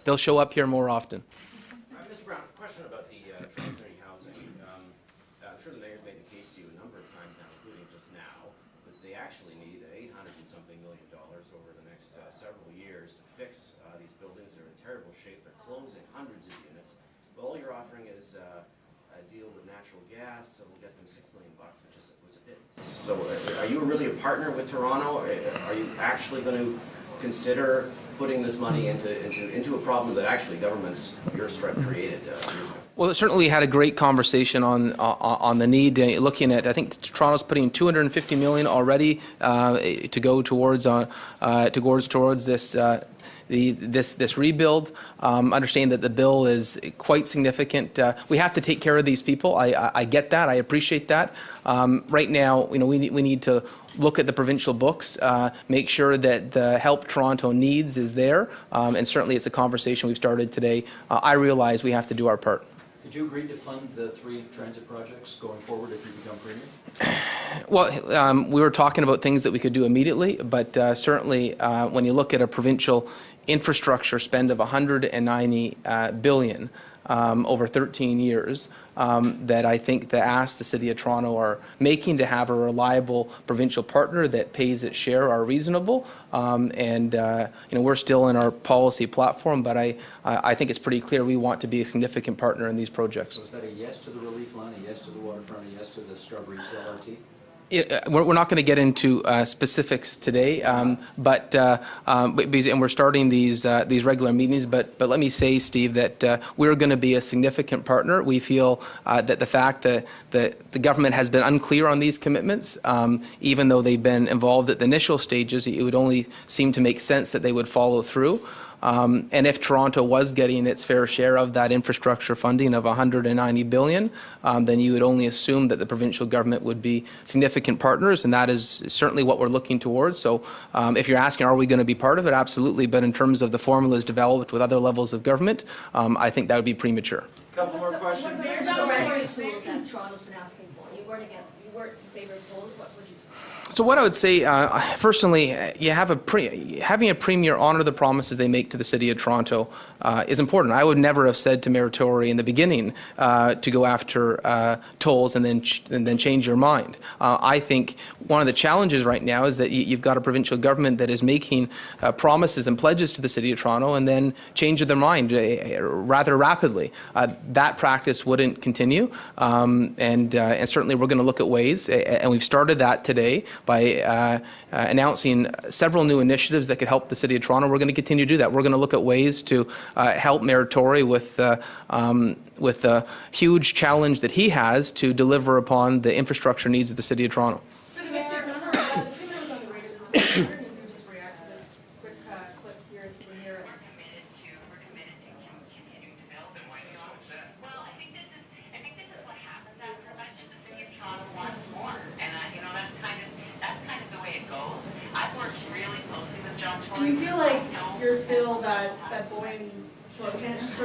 they'll show up here more often. Mr. Brown, a question about the Toronto community housing. I'm sure the mayor's made the case to you a number of times now, including just now, that they actually need $800 and something million over the next several years to fix these buildings. They're in terrible shape. They're closing hundreds of units. But all you're offering is a deal with natural gas that will get them $6 million, which is a bit. So are you really a partner with Toronto? Are you actually going to consider putting this money into a problem that actually governments, your stripe, created years ago? Well, certainly we had a great conversation on the need. Looking at, I think Toronto's putting $250 million already to go towards this. This rebuild. Understand that the bill is quite significant. We have to take care of these people. I get that. I appreciate that. Right now, we need to look at the provincial books, make sure that the help Toronto needs is there, and certainly it's a conversation we've started today. I realize we have to do our part. Did you agree to fund the 3 transit projects going forward if you become Premier? Well, we were talking about things that we could do immediately, but certainly when you look at a provincial infrastructure spend of $190 billion over 13 years, that I think the ask the City of Toronto are making to have a reliable provincial partner that pays its share are reasonable. We're still in our policy platform, but I think it's pretty clear we want to be a significant partner in these projects. So is that a yes to the relief line, a yes to the waterfront, a yes to the Scarborough LRT? We're not going to get into specifics today, and we're starting these regular meetings. But let me say, Steve, that we're going to be a significant partner. We feel that the fact that the government has been unclear on these commitments, even though they've been involved at the initial stages, it would only seem to make sense that they would follow through. And if Toronto was getting its fair share of that infrastructure funding of $190 billion, then you would only assume that the provincial government would be significant partners, and that is certainly what we're looking towards. So if you're asking, are we going to be part of it? Absolutely. But in terms of the formulas developed with other levels of government, I think that would be premature. Couple more questions. Mayor John Tory tools that Toronto's been asking for. You weren't in favor of tools. What would you say? So what I would say, personally, having a premier honor the promises they make to the City of Toronto is important. I would never have said to Mayor Tory in the beginning to go after tolls and then change your mind. I think one of the challenges right now is that you've got a provincial government that is making promises and pledges to the City of Toronto and then change their mind rather rapidly. That practice wouldn't continue, and certainly we're going to look at ways, and we've started that today by announcing several new initiatives that could help the City of Toronto. We're going to continue to do that. We're going to look at ways to help Mayor Tory with the huge challenge that he has to deliver upon the infrastructure needs of the City of Toronto. For the Premier was on the radio this morning. Can you just react to this quick clip here? We're committed to continuing to build. Then why is he so upset? Well, I think this is what happens after a budget. The City of Toronto wants more, and that's kind of the way it goes. I've worked really closely with John Tory. Do you feel like you're still that boy in short pants?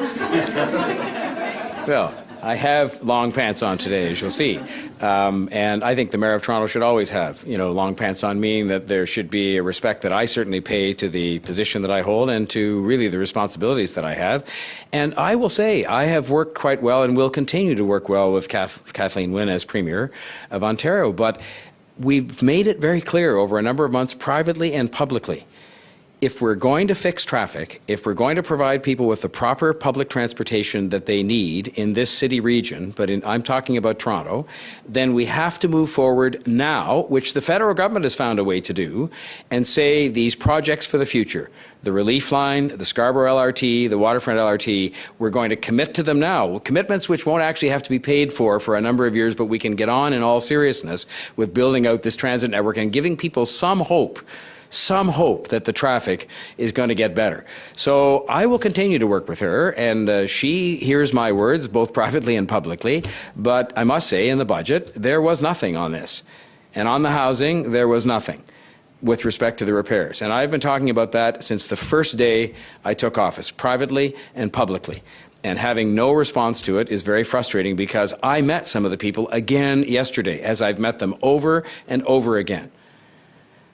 Well, I have long pants on today, as you'll see. And I think the Mayor of Toronto should always have, long pants on, meaning that there should be a respect that I certainly pay to the position that I hold and to really the responsibilities that I have. And I will say I have worked quite well and will continue to work well with Kathleen Wynne as Premier of Ontario. But we've made it very clear over a number of months, privately and publicly, if we're going to fix traffic, if we're going to provide people with the proper public transportation that they need in this city region, but I'm talking about Toronto, then we have to move forward now, which the federal government has found a way to do, and say these projects for the future, the relief line, the Scarborough LRT, the waterfront LRT, we're going to commit to them now. Commitments which won't actually have to be paid for a number of years, but we can get on in all seriousness with building out this transit network and giving people some hope that the traffic is going to get better. So I will continue to work with her, and she hears my words both privately and publicly, but I must say in the budget there was nothing on this. And on the housing there was nothing with respect to the repairs. And I've been talking about that since the first day I took office, privately and publicly. And having no response to it is very frustrating because I met some of the people again yesterday, as I've met them over and over again.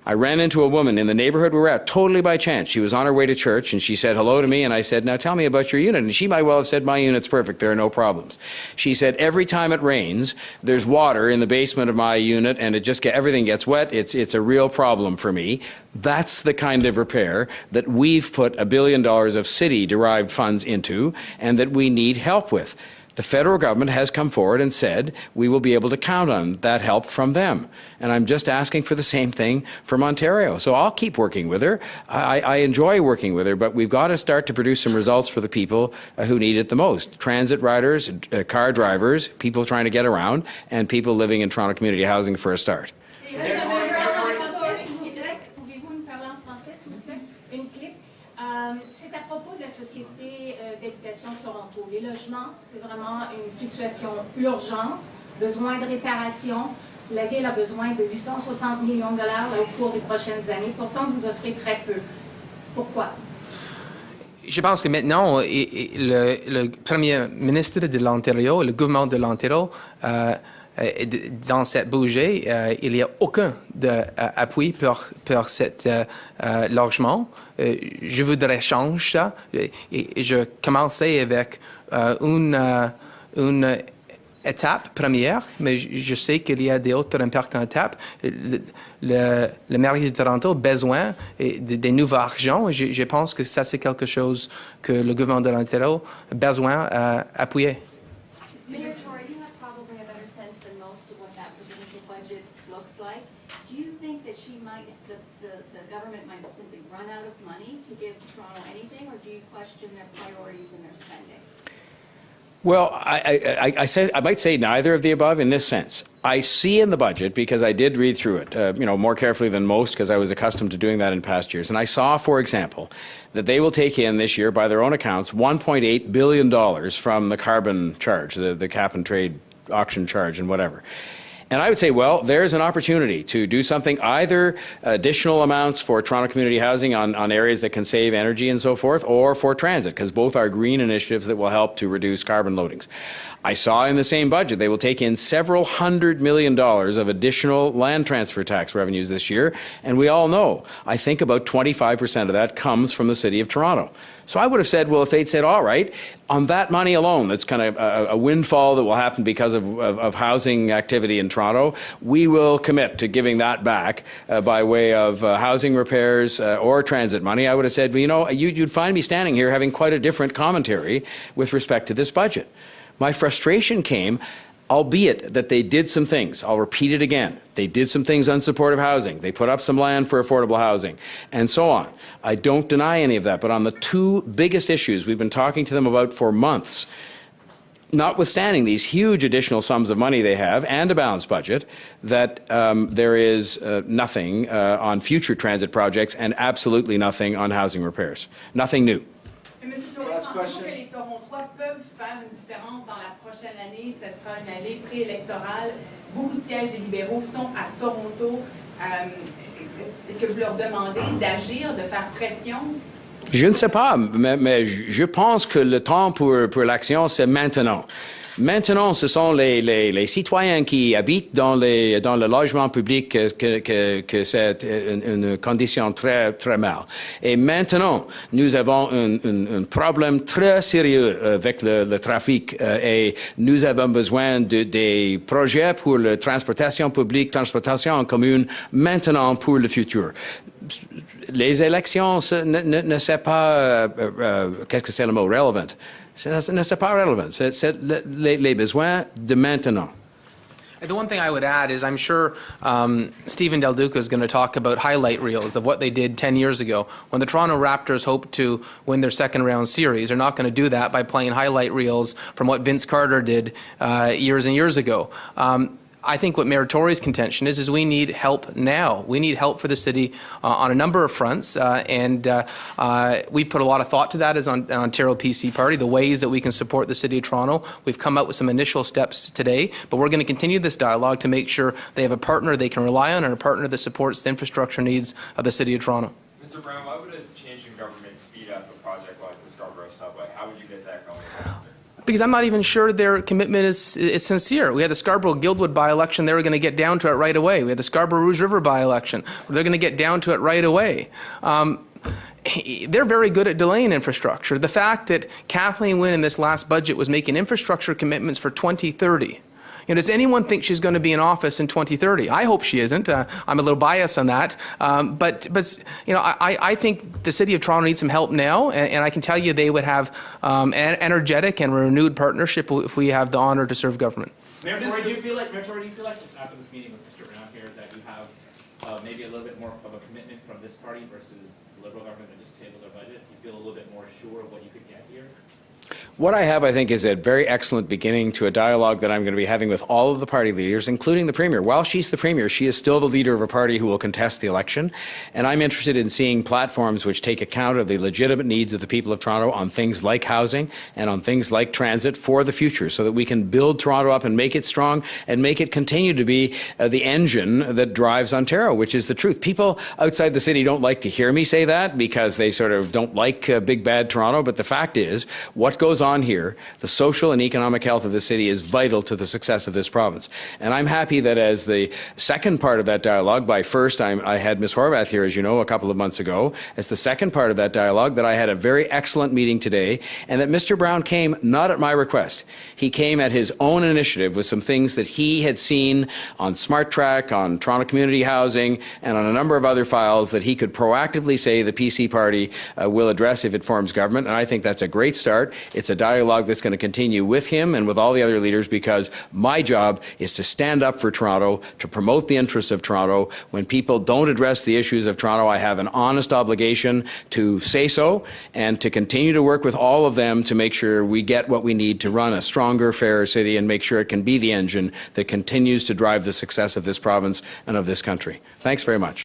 I ran into a woman in the neighborhood we were at, totally by chance. She was on her way to church, and she said hello to me, and I said, now tell me about your unit. And she might well have said, my unit's perfect, there are no problems. She said, every time it rains, there's water in the basement of my unit, and everything gets wet. It's a real problem for me. That's the kind of repair that we've put $1 billion of city-derived funds into, and that we need help with. The federal government has come forward and said we will be able to count on that help from them. And I'm just asking for the same thing from Ontario. So I'll keep working with her. I enjoy working with her, but we've got to start to produce some results for the people who need it the most. Transit riders, car drivers, people trying to get around, and people living in Toronto community housing for a start. C'est à propos de la Société d'habitation de Toronto. Les logements, c'est vraiment une situation urgente, besoin de réparation. La Ville a besoin de 860 millions de dollars au cours des prochaines années. Pourtant, vous offrez très peu. Pourquoi? Je pense que maintenant, le Premier ministre de l'Ontario, le gouvernement de l'Ontario, dans cette budget, il n'y a aucun appui pour cet logement. Je voudrais changer ça. Et je commençais avec une étape première, mais je sais qu'il y a d'autres importantes étapes. Le maire de Toronto a besoin de nouveaux argent. Je pense que ça, c'est quelque chose que le gouvernement de l'Ontario a besoin d'appuyer. Mayor Tory, you have probably a better sense than most of what that provincial budget looks like. Do you think that the government might have simply run out of money to give Toronto anything, or do you question their priorities and their spending? Well, I might say neither of the above in this sense. I see in the budget, because I did read through it, more carefully than most, because I was accustomed to doing that in past years. And I saw, for example, that they will take in this year, by their own accounts, $1.8 billion from the carbon charge, the cap and trade auction charge and whatever. And I would say, well, there's an opportunity to do something, either additional amounts for Toronto community housing on areas that can save energy and so forth, or for transit, because both are green initiatives that will help to reduce carbon loadings. I saw in the same budget they will take in several $100 million of additional land transfer tax revenues this year, and we all know, I think about 25% of that comes from the City of Toronto. So I would have said, well, if they'd said, all right, on that money alone, that's kind of a windfall that will happen because of housing activity in Toronto, we will commit to giving that back by way of housing repairs or transit money. I would have said, well, you'd find me standing here having quite a different commentary with respect to this budget. My frustration came, albeit that they did some things. I'll repeat it again. They did some things on supportive housing. They put up some land for affordable housing, and so on. I don't deny any of that, but on the two biggest issues we've been talking to them about for months, notwithstanding these huge additional sums of money they have and a balanced budget, that there is nothing on future transit projects and absolutely nothing on housing repairs. Nothing new. Last question. Les Torontois peuvent faire une différence dans la prochaine année. Ce sera une année préélectorale. Beaucoup de sièges des libéraux sont à Toronto. Est-ce que vous leur demandez d'agir, de faire pression? Je ne sais pas, mais je pense que le temps pour l'action, c'est maintenant. Maintenant, ce sont les citoyens qui habitent dans le logement public que c'est une condition très, très mal. Et maintenant, nous avons un problème très sérieux avec le trafic et nous avons besoin des projets pour la transportation publique, transportation en commune, maintenant pour le futur. Les élections, ne c'est pas, qu'est-ce que c'est le mot, relevant. C'est pas relevant. C'est les besoins de maintenant. The one thing I would add is I'm sure Stephen Del Duca is going to talk about highlight reels of what they did 10 years ago. When the Toronto Raptors hoped to win their second round series, they're not going to do that by playing highlight reels from what Vince Carter did years and years ago. I think what Mayor Tory's contention is we need help now. We need help for the city on a number of fronts, and we put a lot of thought to that as an Ontario PC party, the ways that we can support the City of Toronto. We've come up with some initial steps today, but we're going to continue this dialogue to make sure they have a partner they can rely on and a partner that supports the infrastructure needs of the City of Toronto. Mr. Brown, why would a change in government speed up a project like the Scarborough subway? How would you get that going faster? Because I'm not even sure their commitment is sincere. We had the Scarborough-Guildwood by-election, they were going to get down to it right away. We had the Scarborough-Rouge River by-election, they're going to get down to it right away. They're very good at delaying infrastructure. The fact that Kathleen Wynne in this last budget was making infrastructure commitments for 2030. Does anyone think she's going to be in office in 2030? I hope she isn't. I'm a little biased on that. But I think the City of Toronto needs some help now, and I can tell you they would have an energetic and renewed partnership if we have the honor to serve government. Mayor Tory, do you feel like, just after this meeting with Mr. Brown here, that you have maybe a little bit more of a commitment from this party versus the Liberal government that just tabled their budget? Do you feel a little bit more sure of what you could get here? What I have, I think, is a very excellent beginning to a dialogue that I'm going to be having with all of the party leaders, including the Premier. While she's the Premier, she is still the leader of a party who will contest the election, and I'm interested in seeing platforms which take account of the legitimate needs of the people of Toronto on things like housing and on things like transit for the future, so that we can build Toronto up and make it strong and make it continue to be the engine that drives Ontario, which is the truth. People outside the city don't like to hear me say that because they sort of don't like big bad Toronto, but the fact is, what goes on here, the social and economic health of the city is vital to the success of this province. And I'm happy that as the second part of that dialogue, by first I had Ms. Horvath here, as you know, a couple of months ago, as the second part of that dialogue, that I had a very excellent meeting today, and that Mr. Brown came not at my request. He came at his own initiative with some things that he had seen on Smart Track, on Toronto Community Housing, and on a number of other files that he could proactively say the PC party will address if it forms government, and I think that's a great start. It's a dialogue that's going to continue with him and with all the other leaders, because my job is to stand up for Toronto, to promote the interests of Toronto. When people don't address the issues of Toronto, I have an honest obligation to say so and to continue to work with all of them to make sure we get what we need to run a stronger, fairer city and make sure it can be the engine that continues to drive the success of this province and of this country. Thanks very much.